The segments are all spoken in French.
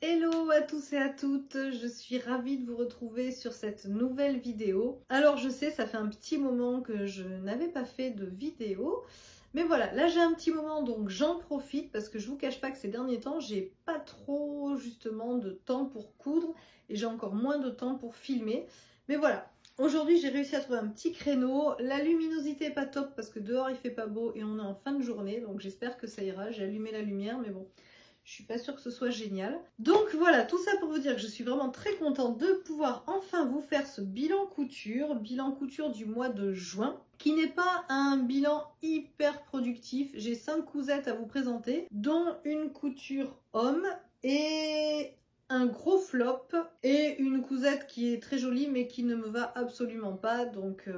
Hello à tous et à toutes, je suis ravie de vous retrouver sur cette nouvelle vidéo. Alors je sais, ça fait un petit moment que je n'avais pas fait de vidéo, mais voilà, là j'ai un petit moment donc j'en profite parce que je vous cache pas que ces derniers temps j'ai pas trop justement de temps pour coudre et j'ai encore moins de temps pour filmer. Mais voilà, aujourd'hui j'ai réussi à trouver un petit créneau, la luminosité est pas top parce que dehors il fait pas beau et on est en fin de journée donc j'espère que ça ira, j'ai allumé la lumière mais bon. Je suis pas sûre que ce soit génial. Donc voilà, tout ça pour vous dire que je suis vraiment très contente de pouvoir enfin vous faire ce bilan couture du mois de juin, qui n'est pas un bilan hyper productif. J'ai 5 cousettes à vous présenter, dont une couture homme et un gros flop et une cousette qui est très jolie mais qui ne me va absolument pas, donc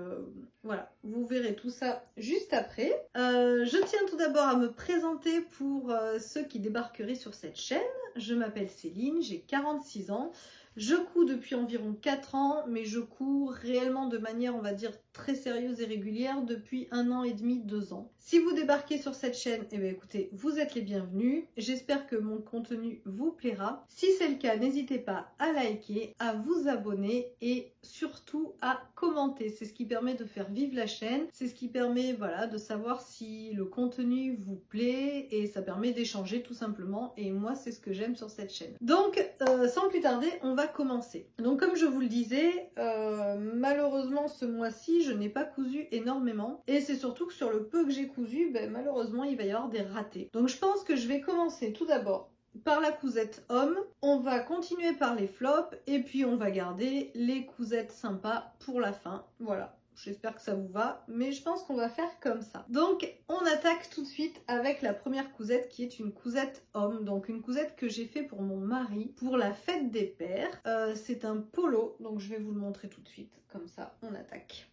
voilà, vous verrez tout ça juste après. Je tiens tout d'abord à me présenter pour ceux qui débarqueraient sur cette chaîne. Je m'appelle Céline, j'ai 46 ans. Je couds depuis environ 4 ans, mais je couds réellement de manière, on va dire, très sérieuse et régulière depuis 1 an et demi, 2 ans. Si vous débarquez sur cette chaîne, eh bien écoutez, vous êtes les bienvenus. J'espère que mon contenu vous plaira. Si c'est le cas, n'hésitez pas à liker, à vous abonner et surtout à commenter. C'est ce qui permet de faire vivre la chaîne. C'est ce qui permet, voilà, de savoir si le contenu vous plaît et ça permet d'échanger tout simplement. Et moi, c'est ce que j'aime sur cette chaîne. Donc, sans plus tarder, on va commencer. Donc comme je vous le disais, malheureusement ce mois-ci je n'ai pas cousu énormément et c'est surtout que sur le peu que j'ai cousu, malheureusement il va y avoir des ratés. Donc je pense que je vais commencer tout d'abord par la cousette homme, on va continuer par les flops et puis on va garder les cousettes sympas pour la fin, voilà. J'espère que ça vous va, mais je pense qu'on va faire comme ça. Donc, on attaque tout de suite avec la première cousette qui est une cousette homme. Donc, une cousette que j'ai fait pour mon mari pour la fête des pères. C'est un polo, donc je vais vous le montrer tout de suite. Comme ça, on attaque.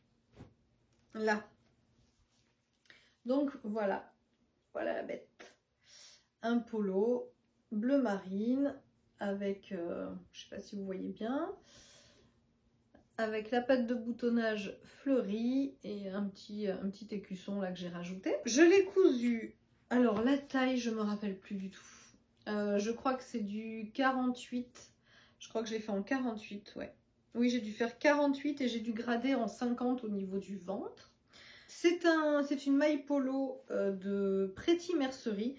Là. Donc, voilà. Voilà la bête. Un polo bleu marine avec, je sais pas si vous voyez bien, avec la patte de boutonnage fleurie et un petit écusson là que j'ai rajouté. Je l'ai cousu, alors la taille je me rappelle plus du tout, je crois que c'est du 48, je crois que je l'ai fait en 48, ouais. Oui, j'ai dû faire 48 et j'ai dû grader en 50 au niveau du ventre. C'est une maille polo de Pretty Mercerie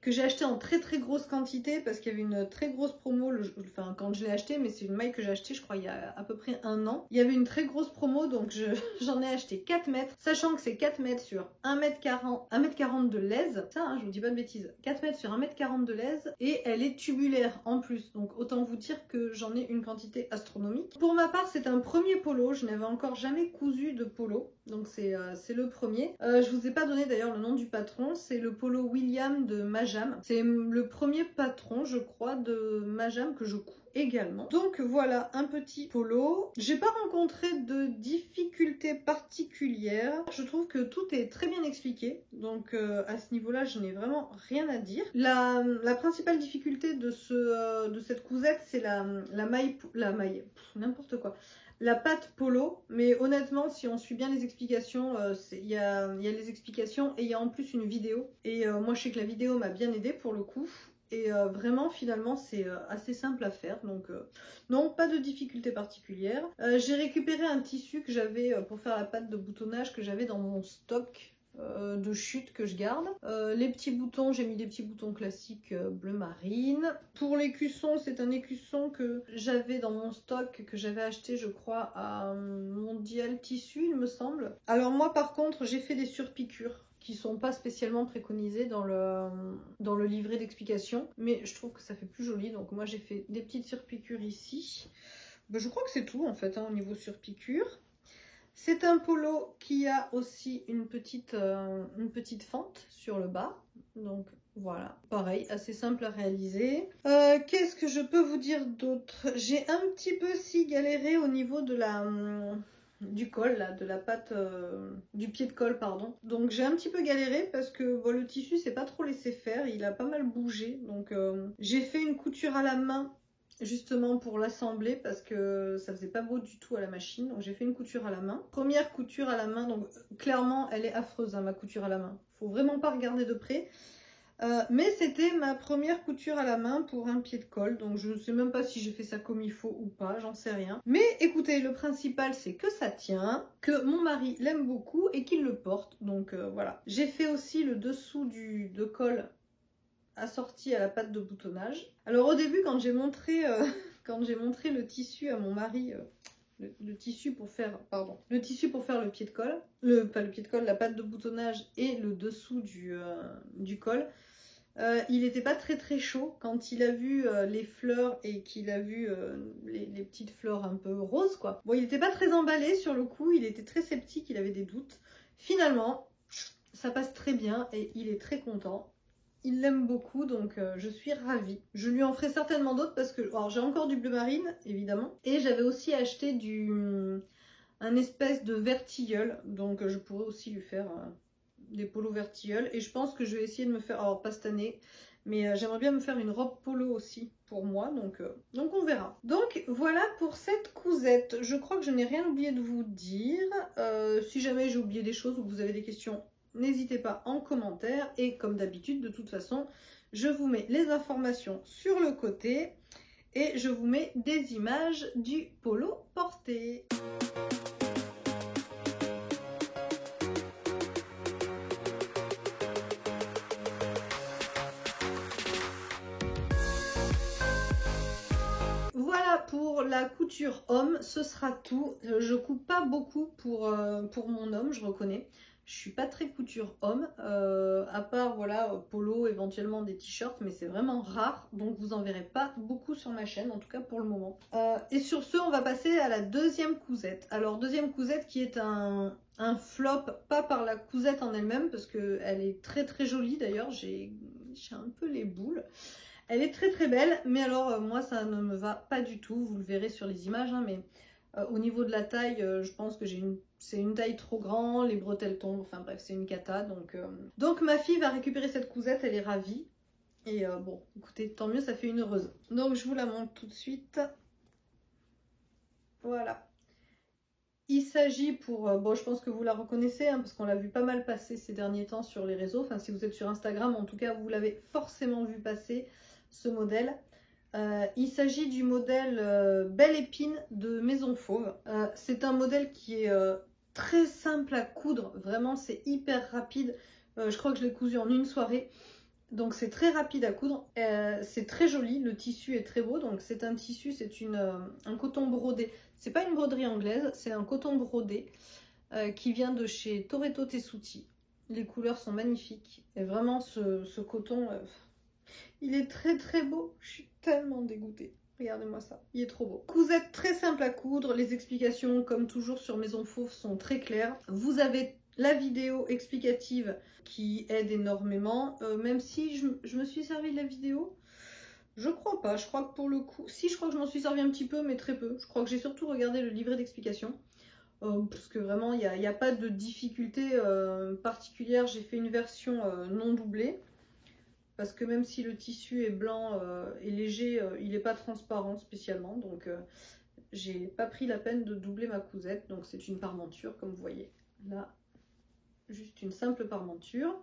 que j'ai acheté en très grosse quantité parce qu'il y avait une très grosse promo, enfin quand je l'ai acheté, mais c'est une maille que j'ai acheté je crois il y a à peu près 1 an. Il y avait une très grosse promo donc j'en ai acheté 4 mètres, sachant que c'est 4 mètres sur 1m40 de laise, ça hein, je vous dis pas de bêtises, 4 mètres sur 1m40 de laise et elle est tubulaire en plus, donc autant vous dire que j'en ai une quantité astronomique. Pour ma part c'est un premier polo, je n'avais encore jamais cousu de polo, donc c'est le premier. Je vous ai pas donné d'ailleurs le nom du patron, c'est le polo William de Majam. C'est le premier patron, je crois, de Majam que je couds également. Donc voilà, un petit polo. J'ai pas rencontré de difficultés particulières. Je trouve que tout est très bien expliqué. Donc à ce niveau-là, je n'ai vraiment rien à dire. La principale difficulté de cette cousette, c'est la maille, n'importe quoi. La patte polo, mais honnêtement, si on suit bien les explications, il y a les explications et il y a en plus une vidéo. Et moi, je sais que la vidéo m'a bien aidée pour le coup. Et vraiment, finalement, c'est assez simple à faire. Donc, non, pas de difficulté particulière. J'ai récupéré un tissu que j'avais pour faire la patte de boutonnage que j'avais dans mon stock de chute que je garde. Les petits boutons, j'ai mis des petits boutons classiques bleu marine. Pour l'écusson, c'est un écusson que j'avais dans mon stock, que j'avais acheté je crois à Mondial Tissu il me semble. Alors moi par contre j'ai fait des surpiqûres qui sont pas spécialement préconisées dans le livret d'explication, mais je trouve que ça fait plus joli, donc moi j'ai fait des petites surpiqûres ici. Je crois que c'est tout en fait hein, au niveau surpiqûre. C'est un polo qui a aussi une petite fente sur le bas, donc voilà, pareil, assez simple à réaliser. Qu'est-ce que je peux vous dire d'autre? J'ai un petit peu si galéré au niveau de du col, là, de la patte, du pied de colle, pardon. Donc j'ai un petit peu galéré parce que bon, le tissu s'est pas trop laissé faire, il a pas mal bougé, donc j'ai fait une couture à la main justement pour l'assembler parce que ça faisait pas beau du tout à la machine, donc j'ai fait une couture à la main. Première couture à la main, donc clairement elle est affreuse hein, ma couture à la main, faut vraiment pas regarder de près. Mais c'était ma première couture à la main pour un pied de colle, donc je ne sais même pas si j'ai fait ça comme il faut ou pas, j'en sais rien. Mais écoutez, le principal c'est que ça tient, que mon mari l'aime beaucoup et qu'il le porte, donc voilà. J'ai fait aussi le dessous de colle assorti à la patte de boutonnage. Alors au début quand j'ai montré, quand j'ai montré le tissu à mon mari... Le tissu pour faire, pardon, le tissu pour faire le pied de colle, pas le pied de colle, la patte de boutonnage et le dessous du col. Il n'était pas très chaud quand il a vu les fleurs et qu'il a vu les petites fleurs un peu roses quoi. Bon, il n'était pas très emballé sur le coup, il était très sceptique, il avait des doutes. Finalement, ça passe très bien et il est très content. Il l'aime beaucoup, donc je suis ravie. Je lui en ferai certainement d'autres parce que... Alors j'ai encore du bleu marine, évidemment. Et j'avais aussi acheté un espèce de vert tilleul. Donc je pourrais aussi lui faire des polos vert tilleul. Et je pense que je vais essayer de me faire... Alors pas cette année, mais j'aimerais bien me faire une robe polo aussi pour moi. Donc on verra. Donc voilà pour cette cousette. Je crois que je n'ai rien oublié de vous dire. Si jamais j'ai oublié des choses ou que vous avez des questions... N'hésitez pas en commentaire et comme d'habitude, de toute façon, je vous mets les informations sur le côté et je vous mets des images du polo porté. Voilà pour la couture homme, ce sera tout. Je coupe pas beaucoup pour mon homme, je reconnais. Je suis pas très couture homme, à part voilà polo, éventuellement des t-shirts, mais c'est vraiment rare, donc vous en verrez pas beaucoup sur ma chaîne, en tout cas pour le moment. Et sur ce, on va passer à la deuxième cousette. Alors deuxième cousette qui est un flop, pas par la cousette en elle-même, parce qu'elle est très jolie d'ailleurs, j'ai un peu les boules. Elle est très belle, mais alors moi ça ne me va pas du tout, vous le verrez sur les images, hein, mais... au niveau de la taille, je pense que c'est une taille trop grande, les bretelles tombent, enfin bref, c'est une cata. Donc ma fille va récupérer cette cousette, elle est ravie. Et bon, écoutez, tant mieux, ça fait une heureuse. Donc je vous la montre tout de suite. Voilà. Il s'agit pour... bon, je pense que vous la reconnaissez, hein, parce qu'on l'a vu pas mal passer ces derniers temps sur les réseaux. Enfin, si vous êtes sur Instagram, en tout cas, vous l'avez forcément vu passer, ce modèle. Il s'agit du modèle Belle Épine de Maison Fauve. C'est un modèle qui est très simple à coudre, vraiment c'est hyper rapide. Je crois que je l'ai cousu en une soirée, donc c'est très rapide à coudre. C'est très joli, le tissu est très beau, donc c'est un tissu, c'est un coton brodé. C'est pas une broderie anglaise, c'est un coton brodé qui vient de chez Toretto Tessuti. Les couleurs sont magnifiques et vraiment ce coton... il est très beau, je suis tellement dégoûtée. Regardez-moi ça, il est trop beau. Cousette très simple à coudre, les explications comme toujours sur Maison Fauve sont très claires. Vous avez la vidéo explicative qui aide énormément, même si je me suis servi de la vidéo, je crois pas, je crois que pour le coup, si je crois que je m'en suis servi un petit peu mais très peu. Je crois que j'ai surtout regardé le livret d'explication. Parce que vraiment il n'y a pas de difficulté particulière, j'ai fait une version non doublée. Parce que même si le tissu est blanc et léger, il n'est pas transparent spécialement. Donc j'ai pas pris la peine de doubler ma cousette. Donc c'est une parmenture comme vous voyez. Là, juste une simple parmenture.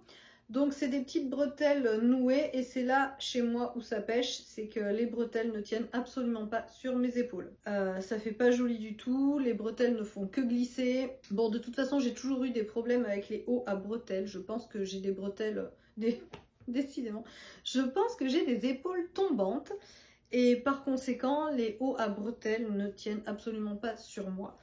Donc c'est des petites bretelles nouées et c'est là chez moi où ça pêche. C'est que les bretelles ne tiennent absolument pas sur mes épaules. Ça fait pas joli du tout. Les bretelles ne font que glisser. Bon, de toute façon j'ai toujours eu des problèmes avec les hauts à bretelles. Je pense que j'ai des bretelles... Décidément, je pense que j'ai des épaules tombantes et par conséquent les hauts à bretelles ne tiennent absolument pas sur moi.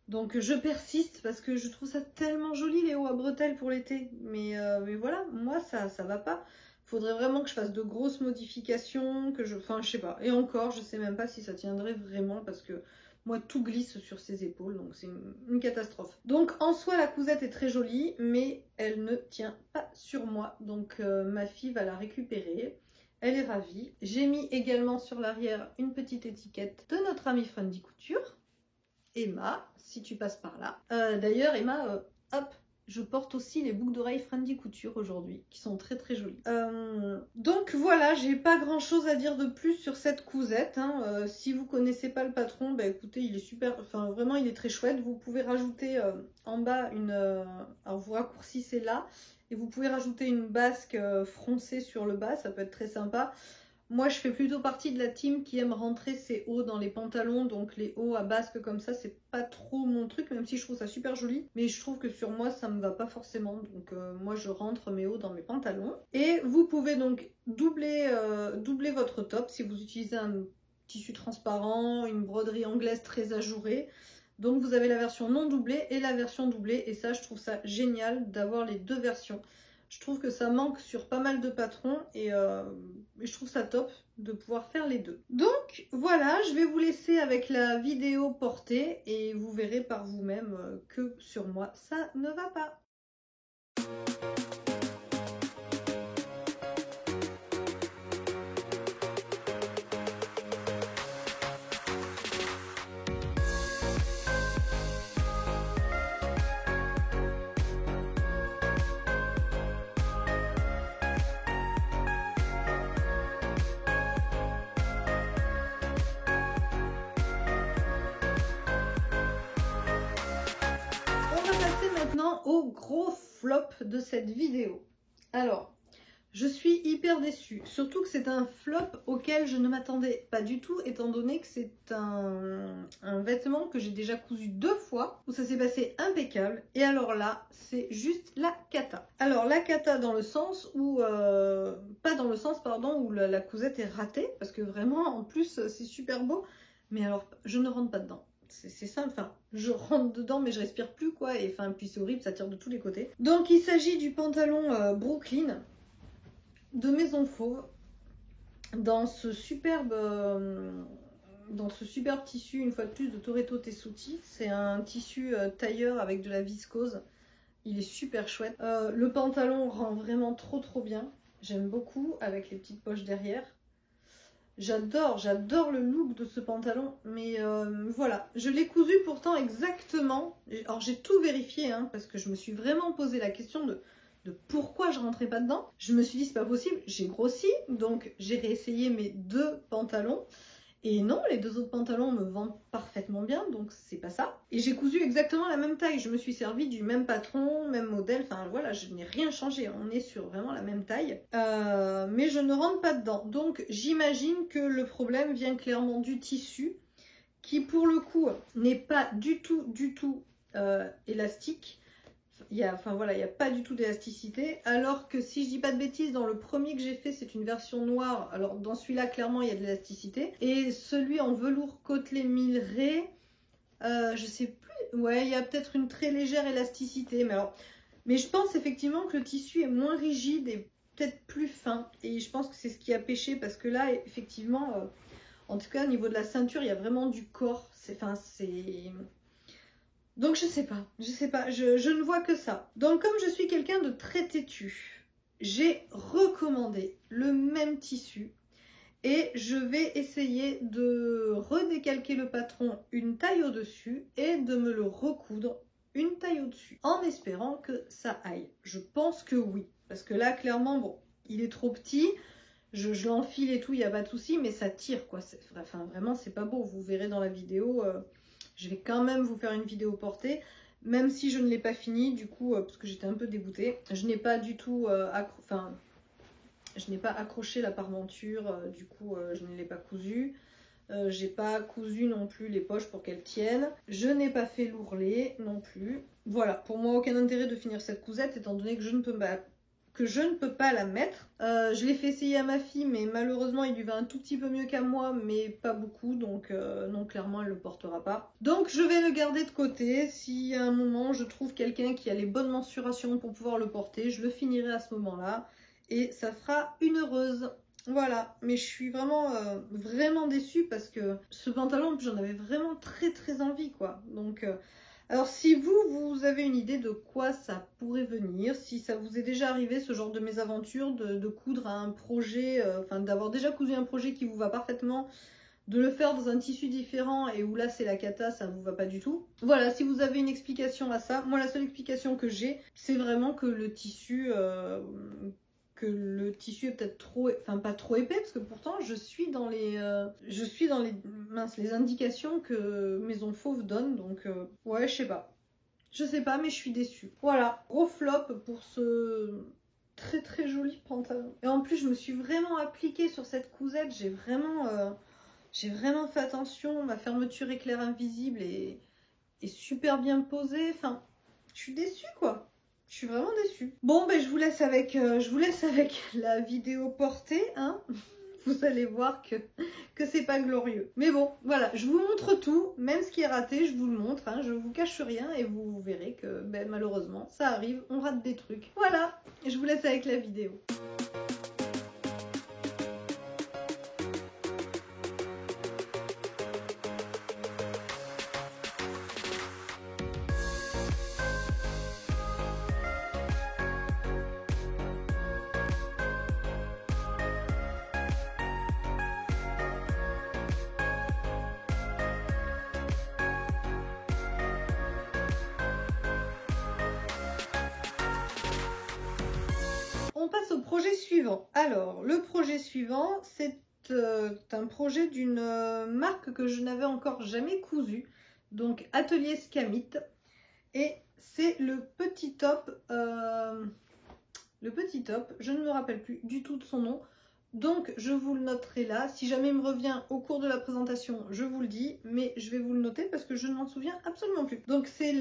Donc je persiste parce que je trouve ça tellement joli les hauts à bretelles pour l'été. Mais voilà, moi ça va pas. Faudrait vraiment que je fasse de grosses modifications, enfin je sais pas. Et encore, je sais même pas si ça tiendrait vraiment parce que moi tout glisse sur ses épaules, donc c'est une catastrophe. Donc en soi la cousette est très jolie, mais elle ne tient pas sur moi. Donc ma fille va la récupérer. Elle est ravie. J'ai mis également sur l'arrière une petite étiquette de notre amie Friendly Couture. Emma, si tu passes par là. D'ailleurs Emma, hop, je porte aussi les boucles d'oreilles Friendly Couture aujourd'hui, qui sont très jolies. Donc voilà, j'ai pas grand chose à dire de plus sur cette cousette. Hein. Si vous connaissez pas le patron, bah écoutez, il est super, enfin vraiment il est très chouette. Vous pouvez rajouter en bas alors vous raccourcissez là, Et vous pouvez rajouter une basque froncée sur le bas, ça peut être très sympa. Moi, je fais plutôt partie de la team qui aime rentrer ses hauts dans les pantalons. Donc les hauts à basque comme ça, c'est pas trop mon truc, même si je trouve ça super joli. Mais je trouve que sur moi, ça me va pas forcément. Donc moi, je rentre mes hauts dans mes pantalons. Et vous pouvez donc doubler votre top si vous utilisez un tissu transparent, une broderie anglaise très ajourée. Donc vous avez la version non doublée et la version doublée. Et ça, je trouve ça génial d'avoir les deux versions. Je trouve que ça manque sur pas mal de patrons et je trouve ça top de pouvoir faire les deux. Donc voilà, je vais vous laisser avec la vidéo portée et vous verrez par vous-même que sur moi, ça ne va pas. Maintenant au gros flop de cette vidéo. Alors, je suis hyper déçue, surtout que c'est un flop auquel je ne m'attendais pas du tout, étant donné que c'est un vêtement que j'ai déjà cousu 2 fois, où ça s'est passé impeccable, et alors là, c'est juste la cata. Alors la cata dans le sens où, pas dans le sens, pardon, où la cousette est ratée, parce que vraiment, en plus, c'est super beau, mais alors, je ne rentre pas dedans. C'est simple, enfin, je rentre dedans mais je respire plus quoi, et enfin, puis c'est horrible, ça tire de tous les côtés. Donc il s'agit du pantalon Brooklyn de Maison Fauve, dans ce superbe tissu, une fois de plus, de Toretto Tessuti. C'est un tissu tailleur avec de la viscose, il est super chouette. Le pantalon rend vraiment trop bien, j'aime beaucoup, avec les petites poches derrière. J'adore le look de ce pantalon, mais voilà, je l'ai cousu pourtant exactement, alors j'ai tout vérifié, hein, parce que je me suis vraiment posé la question de pourquoi je rentrais pas dedans. Je me suis dit c'est pas possible, j'ai grossi, donc j'ai réessayé mes 2 pantalons, et non, les 2 autres pantalons me vont parfaitement bien, donc c'est pas ça. Et j'ai cousu exactement la même taille, je me suis servi du même patron, même modèle, enfin voilà, je n'ai rien changé, on est sur vraiment la même taille. Mais je ne rentre pas dedans, donc j'imagine que le problème vient clairement du tissu, qui pour le coup n'est pas du tout élastique. Il n'y a pas du tout d'élasticité, alors que si je dis pas de bêtises, dans le premier que j'ai fait, c'est une version noire. Alors dans celui-là, clairement, il y a de l'élasticité. Et celui en velours côtelé milleret, je sais plus, ouais, il y a peut-être une très légère élasticité. Mais je pense effectivement que le tissu est moins rigide et peut-être plus fin. Et je pense que c'est ce qui a pêché, parce que là, effectivement, en tout cas, au niveau de la ceinture, il y a vraiment du corps. Donc je sais pas, je ne vois que ça. Donc comme je suis quelqu'un de très têtu, j'ai recommandé le même tissu et je vais essayer de redécalquer le patron une taille au-dessus et de me le recoudre une taille au-dessus, en espérant que ça aille. Je pense que oui, parce que là clairement, bon, il est trop petit, je l'enfile et tout, il n'y a pas de souci, mais ça tire quoi, enfin vraiment c'est pas beau, vous verrez dans la vidéo. Je vais quand même vous faire une vidéo portée, même si je ne l'ai pas fini, du coup, parce que j'étais un peu dégoûtée. Je n'ai pas du tout je n'ai pas accroché la parmenture, du coup, je ne l'ai pas cousue. J'ai pas cousu non plus les poches pour qu'elles tiennent. Je n'ai pas fait l'ourlet non plus. Voilà, pour moi, aucun intérêt de finir cette cousette, étant donné que je ne peux pas la mettre. Je l'ai fait essayer à ma fille, mais malheureusement il lui va un tout petit peu mieux qu'à moi, mais pas beaucoup, donc non, clairement elle le portera pas. Donc je vais le garder de côté. Si à un moment je trouve quelqu'un qui a les bonnes mensurations pour pouvoir le porter, je le finirai à ce moment-là et ça fera une heureuse. Voilà, mais je suis vraiment vraiment déçue, parce que ce pantalon, j'en avais vraiment très envie quoi. Donc alors si vous avez une idée de quoi ça pourrait venir, si ça vous est déjà arrivé ce genre de mésaventure, de coudre un projet, enfin d'avoir déjà cousu un projet qui vous va parfaitement, de le faire dans un tissu différent et où là c'est la cata, ça vous va pas du tout. Voilà, si vous avez une explication à ça, moi la seule explication que j'ai, c'est vraiment que le tissu est peut-être trop, enfin pas trop épais, parce que pourtant je suis dans les les indications que Maison Fauve donne, donc ouais, je sais pas. Je sais pas, mais je suis déçue. Voilà, gros flop pour ce très très joli pantalon. Et en plus, je me suis vraiment appliquée sur cette cousette. J'ai vraiment fait attention. Ma fermeture éclair invisible est super bien posée. Enfin, je suis déçue quoi. Je suis vraiment déçue. Bon, ben je vous laisse avec la vidéo portée, hein. Vous allez voir que c'est pas glorieux. Mais bon, voilà, je vous montre tout, même ce qui est raté, je vous le montre, hein, je vous cache rien et vous verrez que ben, malheureusement, ça arrive, on rate des trucs. Voilà, je vous laisse avec la vidéo. On passe au projet suivant. Alors, le projet suivant, c'est un projet d'une marque que je n'avais encore jamais cousue. Donc, Atelier Scamite. Et c'est le petit top. Je ne me rappelle plus du tout de son nom. Donc, je vous le noterai là. Si jamais il me revient au cours de la présentation, je vous le dis. Mais je vais vous le noter parce que je ne m'en souviens absolument plus. Donc, c'est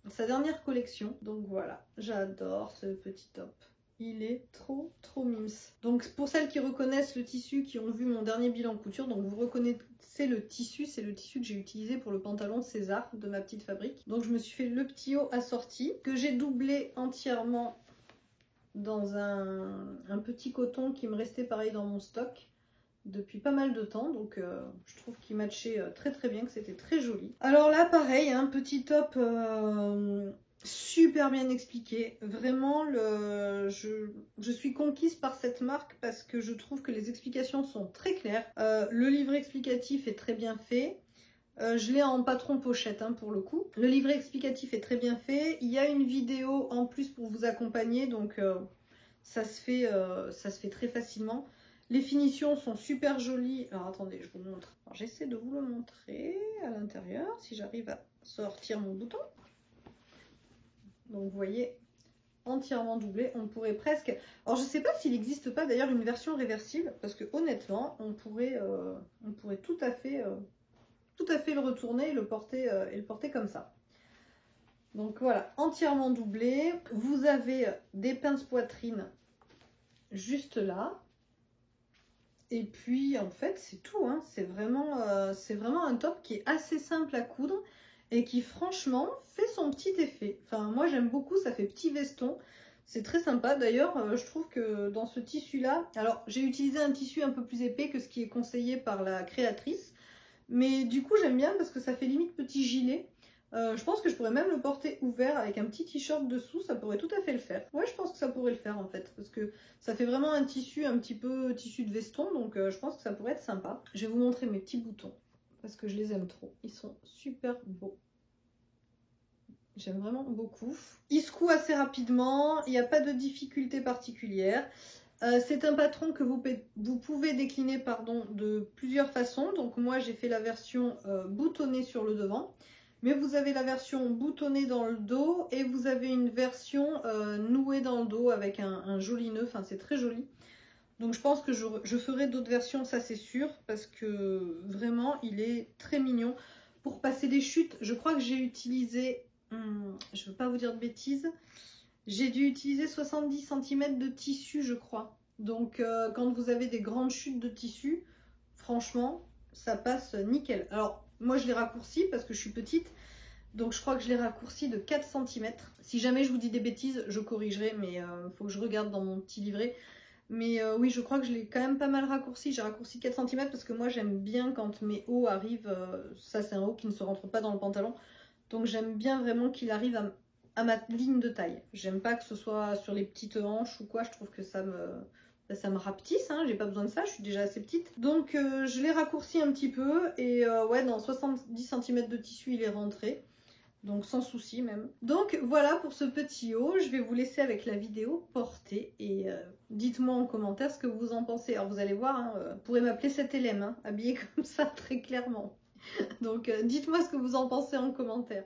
sa dernière collection. Donc, voilà. J'adore ce petit top. Il est trop mimes. Donc, pour celles qui reconnaissent le tissu, qui ont vu mon dernier bilan couture, donc vous reconnaissez le tissu. C'est le tissu que j'ai utilisé pour le pantalon César de ma petite fabrique. Donc, je me suis fait le petit haut assorti que j'ai doublé entièrement dans un petit coton qui me restait pareil dans mon stock depuis pas mal de temps, donc je trouve qu'il matchait très bien, que c'était très joli. Alors là pareil, un petit top super bien expliqué, vraiment je suis conquise par cette marque parce que je trouve que les explications sont très claires, le livret explicatif est très bien fait. Je l'ai en patron pochette hein, pour le coup. Le livret explicatif est très bien fait. Il y a une vidéo en plus pour vous accompagner, donc ça se fait très facilement. Les finitions sont super jolies. Alors attendez, je vous montre. J'essaie de vous le montrer à l'intérieur, si j'arrive à sortir mon bouton. Donc vous voyez, entièrement doublé. On pourrait presque... Alors je sais pas s'il n'existe pas d'ailleurs une version réversible, parce que honnêtement, on pourrait tout à fait le retourner et le porter comme ça. Donc voilà, entièrement doublé. Vous avez des pinces poitrine juste là. Et puis en fait c'est tout, hein. C'est vraiment un top qui est assez simple à coudre et qui franchement fait son petit effet. Enfin moi j'aime beaucoup, ça fait petit veston. C'est très sympa. D'ailleurs, je trouve que dans ce tissu-là, alors j'ai utilisé un tissu un peu plus épais que ce qui est conseillé par la créatrice. Mais du coup j'aime bien parce que ça fait limite petit gilet. Je pense que je pourrais même le porter ouvert avec un petit t-shirt dessous, ça pourrait tout à fait le faire. Ouais, je pense que ça pourrait le faire en fait, parce que ça fait vraiment un tissu, un petit peu tissu de veston, donc je pense que ça pourrait être sympa. Je vais vous montrer mes petits boutons, parce que je les aime trop. Ils sont super beaux. J'aime vraiment beaucoup. Ils se couent assez rapidement, il n'y a pas de difficulté particulière. C'est un patron que vous pouvez décliner de plusieurs façons. Donc moi j'ai fait la version boutonnée sur le devant. Mais vous avez la version boutonnée dans le dos et vous avez une version nouée dans le dos avec un joli nœud. Enfin c'est très joli. Donc je pense que je ferai d'autres versions, ça c'est sûr. Parce que vraiment il est très mignon. Pour passer des chutes, je crois que j'ai utilisé... je ne veux pas vous dire de bêtises. J'ai dû utiliser 70 cm de tissu, je crois. Donc, quand vous avez des grandes chutes de tissu, franchement, ça passe nickel. Alors, moi, je l'ai raccourci parce que je suis petite. Donc, je crois que je l'ai raccourci de 4 cm. Si jamais je vous dis des bêtises, je corrigerai. Mais il faut que je regarde dans mon petit livret. Mais oui, je crois que je l'ai quand même pas mal raccourci. J'ai raccourci 4 cm parce que moi, j'aime bien quand mes hauts arrivent. Ça, c'est un haut qui ne se rentre pas dans le pantalon. Donc, j'aime bien vraiment qu'il arrive à ma ligne de taille. J'aime pas que ce soit sur les petites hanches ou quoi, je trouve que ça me rapetisse, hein. J'ai pas besoin de ça, je suis déjà assez petite. Donc je l'ai raccourci un petit peu et ouais, dans 70 cm de tissu il est rentré. Donc sans souci même. Donc voilà pour ce petit haut, je vais vous laisser avec la vidéo portée et dites-moi en commentaire ce que vous en pensez. Alors vous allez voir, hein, vous pourrez m'appeler cette Hélène, hein, habillée comme ça très clairement. Donc dites-moi ce que vous en pensez en commentaire.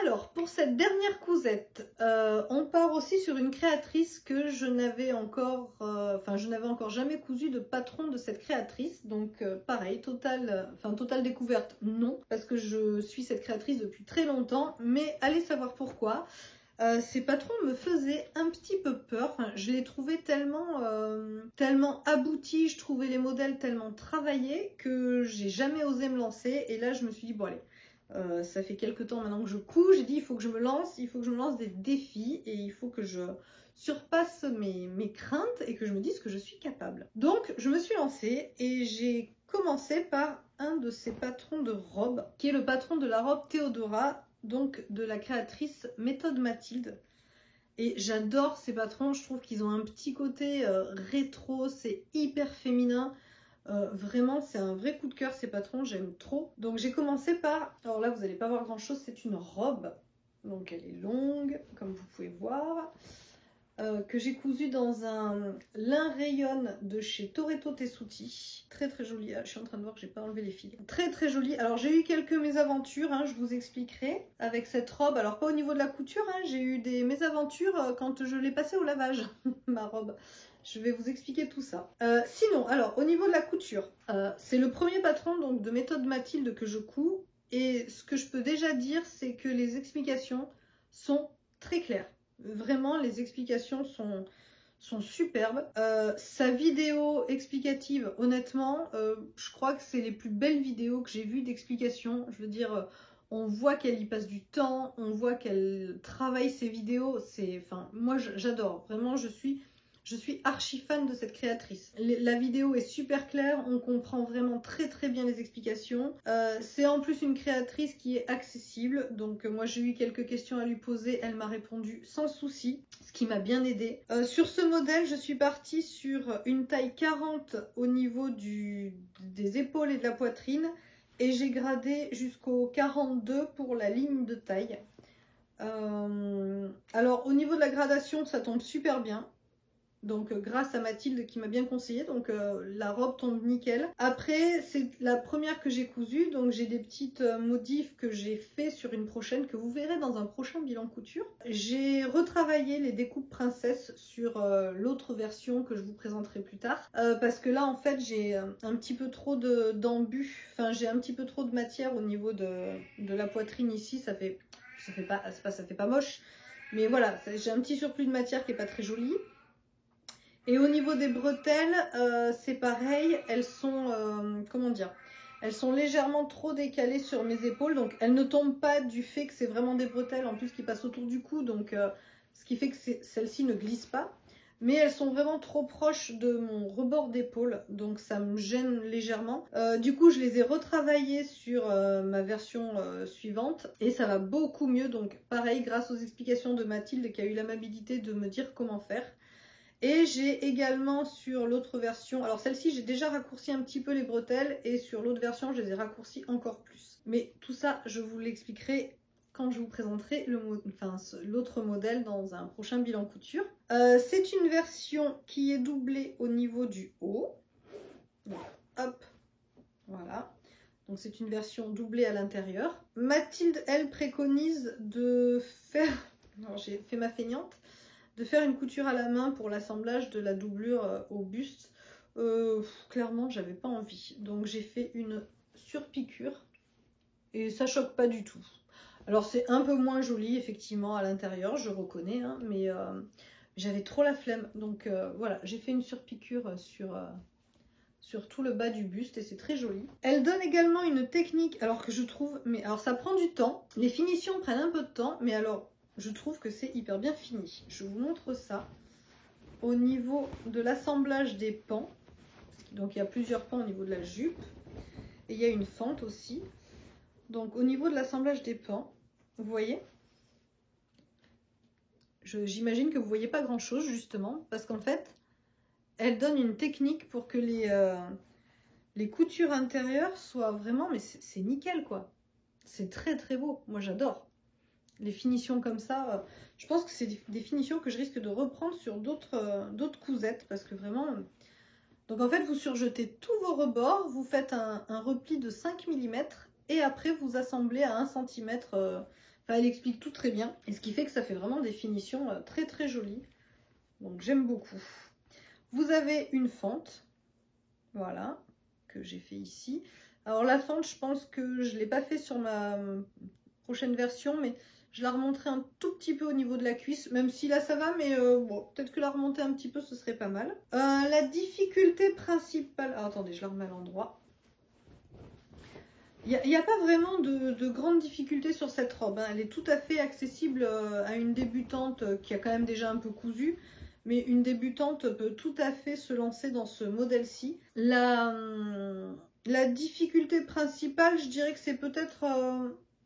Alors, pour cette dernière cousette, on part aussi sur une créatrice que je n'avais encore jamais cousu de patron de cette créatrice. Donc, pareil, totale découverte, non, parce que je suis cette créatrice depuis très longtemps, mais allez savoir pourquoi. Ces patrons me faisaient un petit peu peur. Enfin, je les trouvais tellement aboutis, je trouvais les modèles tellement travaillés que j'ai jamais osé me lancer. Et là, je me suis dit, bon allez, ça fait quelques temps maintenant que je couds, j'ai dit il faut que je me lance des défis et il faut que je surpasse mes craintes et que je me dise que je suis capable. Donc je me suis lancée et j'ai commencé par un de ces patrons de robes, qui est le patron de la robe Théodora, donc de la créatrice Méthode Mathilde. Et j'adore ces patrons, je trouve qu'ils ont un petit côté rétro, c'est hyper féminin. Vraiment, c'est un vrai coup de cœur ces patrons, j'aime trop. Donc j'ai commencé par, alors là vous n'allez pas voir grand chose, c'est une robe. Donc elle est longue, comme vous pouvez voir, que j'ai cousue dans un lin rayonne de chez Toretto Tessuti. Très très joli, je suis en train de voir que j'ai pas enlevé les fils. Très très joli. Alors j'ai eu quelques mésaventures, hein, je vous expliquerai, avec cette robe. Alors pas au niveau de la couture, hein, j'ai eu des mésaventures quand je l'ai passée au lavage, ma robe. Je vais vous expliquer tout ça. Sinon, alors, au niveau de la couture, c'est le premier patron donc, de Méthode Mathilde que je couds. Et ce que je peux déjà dire, c'est que les explications sont très claires. Vraiment, les explications sont superbes. Sa vidéo explicative, honnêtement, je crois que c'est les plus belles vidéos que j'ai vues d'explications. Je veux dire, on voit qu'elle y passe du temps, on voit qu'elle travaille ses vidéos. Enfin, moi, j'adore. Vraiment, je suis archi fan de cette créatrice. La vidéo est super claire, on comprend vraiment très très bien les explications. C'est en plus une créatrice qui est accessible, donc moi j'ai eu quelques questions à lui poser, elle m'a répondu sans souci, ce qui m'a bien aidé. Sur ce modèle, je suis partie sur une taille 40 au niveau des épaules et de la poitrine, et j'ai gradé jusqu'au 42 pour la ligne de taille. Alors au niveau de la gradation, ça tombe super bien. Donc grâce à Mathilde qui m'a bien conseillé, donc la robe tombe nickel. Après, c'est la première que j'ai cousue, donc j'ai des petites modifs que j'ai fait sur une prochaine, que vous verrez dans un prochain bilan couture. J'ai retravaillé les découpes princesse sur l'autre version que je vous présenterai plus tard, parce que là en fait j'ai un petit peu trop d'embus, enfin j'ai un petit peu trop de matière au niveau de la poitrine ici, ça fait pas moche, mais voilà, j'ai un petit surplus de matière qui est pas très joli. Et au niveau des bretelles, c'est pareil, elles sont, comment dire, elles sont légèrement trop décalées sur mes épaules, donc elles ne tombent pas du fait que c'est vraiment des bretelles, en plus qui passent autour du cou, donc ce qui fait que celles-ci ne glissent pas. Mais elles sont vraiment trop proches de mon rebord d'épaule, donc ça me gêne légèrement. Du coup, je les ai retravaillées sur ma version suivante, et ça va beaucoup mieux, donc pareil, grâce aux explications de Mathilde qui a eu l'amabilité de me dire comment faire. Et j'ai également sur l'autre version, alors celle-ci j'ai déjà raccourci un petit peu les bretelles et sur l'autre version je les ai raccourcies encore plus. Mais tout ça je vous l'expliquerai quand je vous présenterai l'autre modèle dans un prochain bilan couture. C'est une version qui est doublée au niveau du haut. Donc, hop, voilà. Donc c'est une version doublée à l'intérieur. Mathilde, elle, préconise de faire... Alors j'ai fait ma feignante. De faire une couture à la main pour l'assemblage de la doublure au buste. Clairement, j'avais pas envie. Donc j'ai fait une surpiqûre et ça choque pas du tout. Alors c'est un peu moins joli effectivement à l'intérieur, je reconnais, hein, mais j'avais trop la flemme. Donc voilà, j'ai fait une surpiqûre sur tout le bas du buste et c'est très joli. Elle donne également une technique, alors que je trouve, mais alors ça prend du temps. Les finitions prennent un peu de temps, mais alors je trouve que c'est hyper bien fini. Je vous montre ça. Au niveau de l'assemblage des pans, donc il y a plusieurs pans au niveau de la jupe, et il y a une fente aussi. Donc au niveau de l'assemblage des pans, vous voyez, j'imagine que vous voyez pas grand chose justement, parce qu'en fait, elle donne une technique pour que les coutures intérieures soient vraiment, mais c'est nickel quoi. C'est très très beau, moi j'adore. Les finitions comme ça, je pense que c'est des finitions que je risque de reprendre sur d'autres cousettes, parce que vraiment... Donc en fait, vous surjetez tous vos rebords, vous faites un repli de 5 mm, et après vous assemblez à 1 cm. Enfin, elle explique tout très bien, et ce qui fait que ça fait vraiment des finitions très très jolies. Donc j'aime beaucoup. Vous avez une fente, voilà, que j'ai fait ici. Alors la fente, je pense que je ne l'ai pas fait sur ma prochaine version, mais je la remonterai un tout petit peu au niveau de la cuisse, même si là ça va, mais bon, peut-être que la remonter un petit peu, ce serait pas mal. La difficulté principale... Alors, attendez, je la remets à l'endroit. Il n'y a pas vraiment de grandes difficultés sur cette robe, hein. Elle est tout à fait accessible à une débutante qui a quand même déjà un peu cousu. Mais une débutante peut tout à fait se lancer dans ce modèle-ci. La difficulté principale, je dirais que c'est peut-être...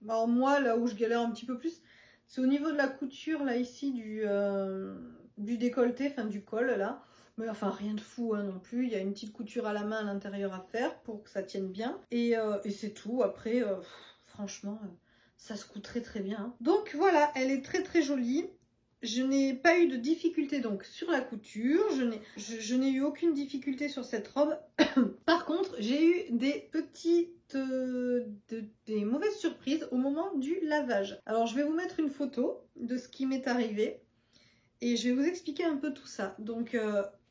alors moi, là où je galère un petit peu plus, c'est au niveau de la couture, là, ici, du décolleté, enfin du col, là. Mais enfin, rien de fou hein, non plus. Il y a une petite couture à la main à l'intérieur à faire pour que ça tienne bien. Et c'est tout. Après, franchement, ça se coud très très bien. Donc voilà, elle est très très jolie. Je n'ai pas eu de difficulté donc sur la couture, je n'ai eu aucune difficulté sur cette robe. Par contre, j'ai eu des petites des mauvaises surprises au moment du lavage. Alors je vais vous mettre une photo de ce qui m'est arrivé et je vais vous expliquer un peu tout ça. Donc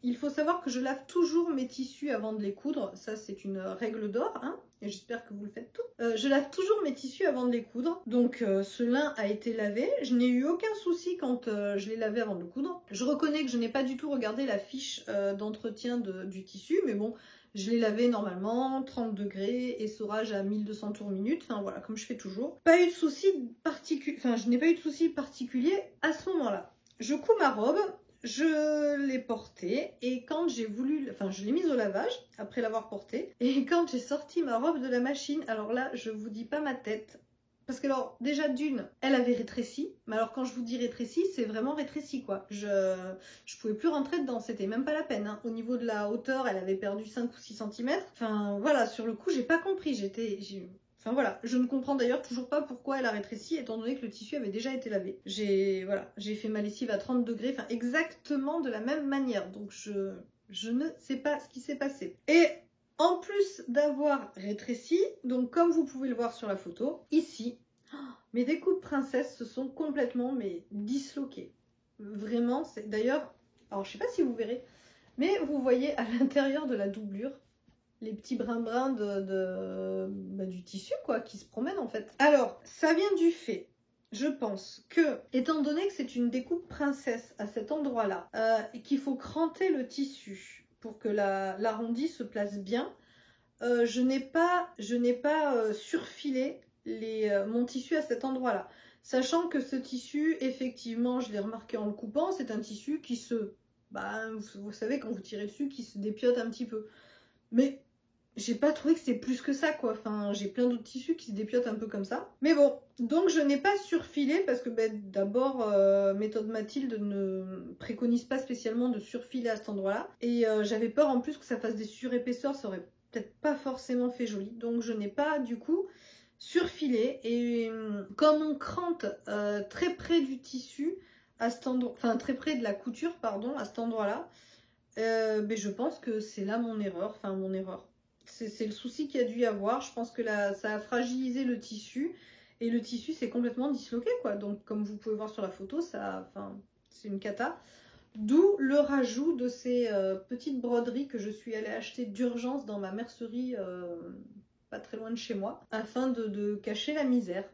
il faut savoir que je lave toujours mes tissus avant de les coudre, ça c'est une règle d'or, hein, et j'espère que vous le faites tout. Je lave toujours mes tissus avant de les coudre, donc ce lin a été lavé, je n'ai eu aucun souci quand je l'ai lavé avant de le coudre. Je reconnais que je n'ai pas du tout regardé la fiche d'entretien du tissu, mais bon, je l'ai lavé normalement, 30 degrés, essorage à 1200 tours minute, enfin voilà, comme je fais toujours. Pas eu de souci particulier, enfin je n'ai pas eu de souci particulier à ce moment-là. Je couds ma robe, je l'ai portée et quand j'ai voulu, enfin je l'ai mise au lavage après l'avoir portée et quand j'ai sorti ma robe de la machine, alors là je vous dis pas ma tête, parce que alors déjà d'une, elle avait rétréci, mais alors quand je vous dis rétréci, c'est vraiment rétréci quoi. Je pouvais plus rentrer dedans, c'était même pas la peine, hein. Au niveau de la hauteur, elle avait perdu 5 ou 6 cm. Enfin voilà, sur le coup j'ai pas compris, enfin voilà, je ne comprends d'ailleurs toujours pas pourquoi elle a rétréci étant donné que le tissu avait déjà été lavé. J'ai fait ma lessive à 30 degrés, enfin exactement de la même manière. Donc je ne sais pas ce qui s'est passé. Et en plus d'avoir rétréci, donc comme vous pouvez le voir sur la photo, ici, mes découpes princesse se sont complètement disloquées. Vraiment, c'est d'ailleurs, alors je sais pas si vous verrez, mais vous voyez à l'intérieur de la doublure, les petits brins du tissu quoi qui se promènent en fait. Alors ça vient du fait, je pense que étant donné que c'est une découpe princesse à cet endroit là, qu'il faut cranter le tissu pour que l'arrondi se place bien, je n'ai pas surfilé mon tissu à cet endroit là, sachant que ce tissu effectivement je l'ai remarqué en le coupant, c'est un tissu qui se vous savez quand vous tirez dessus qui se dépiote un petit peu, mais j'ai pas trouvé que c'était plus que ça quoi, enfin j'ai plein d'autres tissus qui se dépiotent un peu comme ça. Mais bon, donc je n'ai pas surfilé parce que d'abord méthode Mathilde ne préconise pas spécialement de surfiler à cet endroit là. Et j'avais peur en plus que ça fasse des surépaisseurs, ça aurait peut-être pas forcément fait joli. Donc je n'ai pas du coup surfilé. Et comme on crante très près du tissu, à cet endroit, enfin très près de la couture pardon, à cet endroit là, je pense que c'est là mon erreur, enfin mon erreur. C'est le souci qu'il y a dû y avoir. Je pense que là, ça a fragilisé le tissu et le tissu s'est complètement disloqué quoi. Donc comme vous pouvez voir sur la photo, c'est une cata. D'où le rajout de ces petites broderies que je suis allée acheter d'urgence dans ma mercerie pas très loin de chez moi, afin de cacher la misère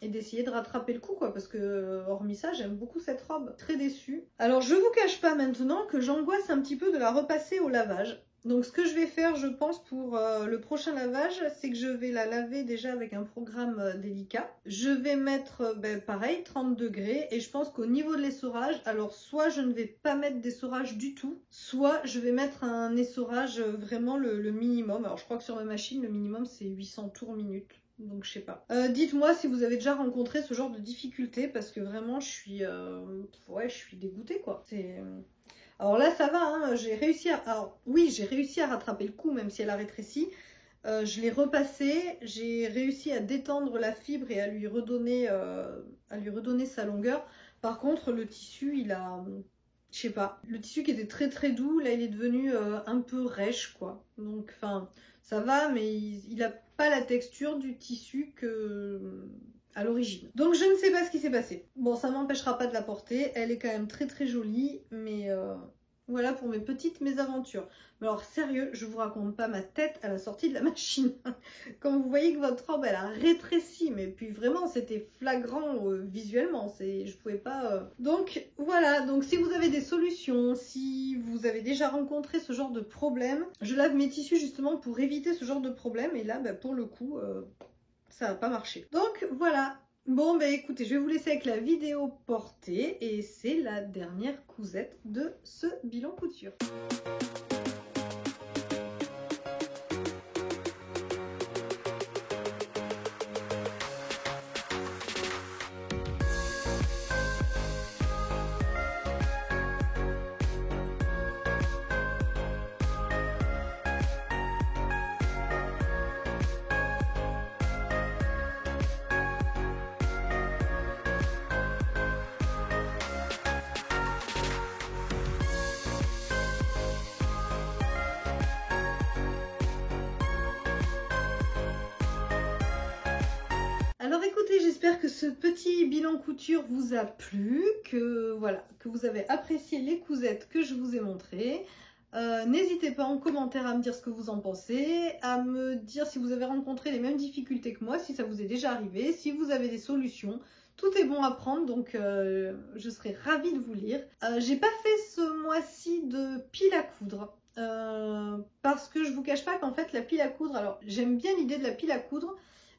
et d'essayer de rattraper le coup quoi, parce que hormis ça j'aime beaucoup cette robe, très déçue. Alors je vous cache pas maintenant que j'angoisse un petit peu de la repasser au lavage. Donc ce que je vais faire, je pense, pour le prochain lavage, c'est que je vais la laver déjà avec un programme délicat. Je vais mettre, pareil, 30 degrés. Et je pense qu'au niveau de l'essorage, alors soit je ne vais pas mettre d'essorage du tout, soit je vais mettre un essorage vraiment le minimum. Alors je crois que sur ma machine, le minimum c'est 800 tours minute. Donc je sais pas. Dites-moi si vous avez déjà rencontré ce genre de difficulté, parce que vraiment je suis dégoûtée quoi. Alors là ça va, hein, j'ai réussi à... Alors oui, j'ai réussi à rattraper le coup même si elle a rétréci. Je l'ai repassé, j'ai réussi à détendre la fibre et à lui redonner sa longueur. Par contre le tissu il a... Je sais pas, le tissu qui était très très doux, là il est devenu un peu rêche quoi. Donc enfin ça va, mais il a pas la texture du tissu que à l'origine. Donc je ne sais pas ce qui s'est passé. Bon, ça m'empêchera pas de la porter, elle est quand même très très jolie, mais voilà pour mes petites mésaventures. Mais alors sérieux, je vous raconte pas ma tête à la sortie de la machine. Quand vous voyez que votre robe elle a rétréci, mais puis vraiment c'était flagrant visuellement, je pouvais pas... Donc voilà, donc si vous avez des solutions, si vous avez déjà rencontré ce genre de problème, je lave mes tissus justement pour éviter ce genre de problème, et là pour le coup ça n'a pas marché. Donc voilà. Bon écoutez, je vais vous laisser avec la vidéo portée, et c'est la dernière cousette de ce bilan couture. Alors écoutez, j'espère que ce petit bilan couture vous a plu, que vous avez apprécié les cousettes que je vous ai montrées. N'hésitez pas en commentaire à me dire ce que vous en pensez, à me dire si vous avez rencontré les mêmes difficultés que moi, si ça vous est déjà arrivé, si vous avez des solutions. Tout est bon à prendre, donc je serai ravie de vous lire. J'ai pas fait ce mois-ci de pile à coudre. Parce que je vous cache pas qu'en fait la pile à coudre, alors j'aime bien l'idée de la pile à coudre,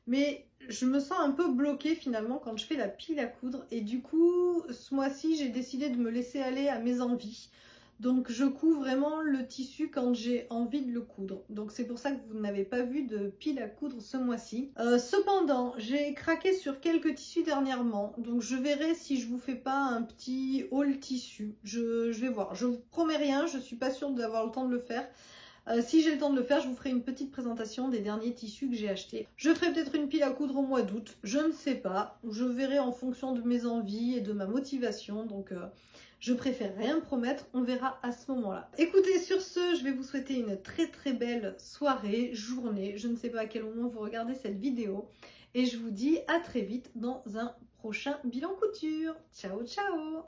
mais je me sens un peu bloquée finalement quand je fais la pile à coudre, et du coup ce mois-ci j'ai décidé de me laisser aller à mes envies. Donc je couds vraiment le tissu quand j'ai envie de le coudre. Donc c'est pour ça que vous n'avez pas vu de pile à coudre ce mois-ci. Cependant, j'ai craqué sur quelques tissus dernièrement. Donc je verrai si je vous fais pas un petit haul tissu. Je vais voir. Je vous promets rien, je suis pas sûre d'avoir le temps de le faire. Si j'ai le temps de le faire, je vous ferai une petite présentation des derniers tissus que j'ai achetés. Je ferai peut-être une pile à coudre au mois d'août, je ne sais pas. Je verrai en fonction de mes envies et de ma motivation. Donc je préfère rien promettre, on verra à ce moment-là. Écoutez, sur ce, je vais vous souhaiter une très très belle soirée, journée. Je ne sais pas à quel moment vous regardez cette vidéo. Et je vous dis à très vite dans un prochain bilan couture. Ciao ciao!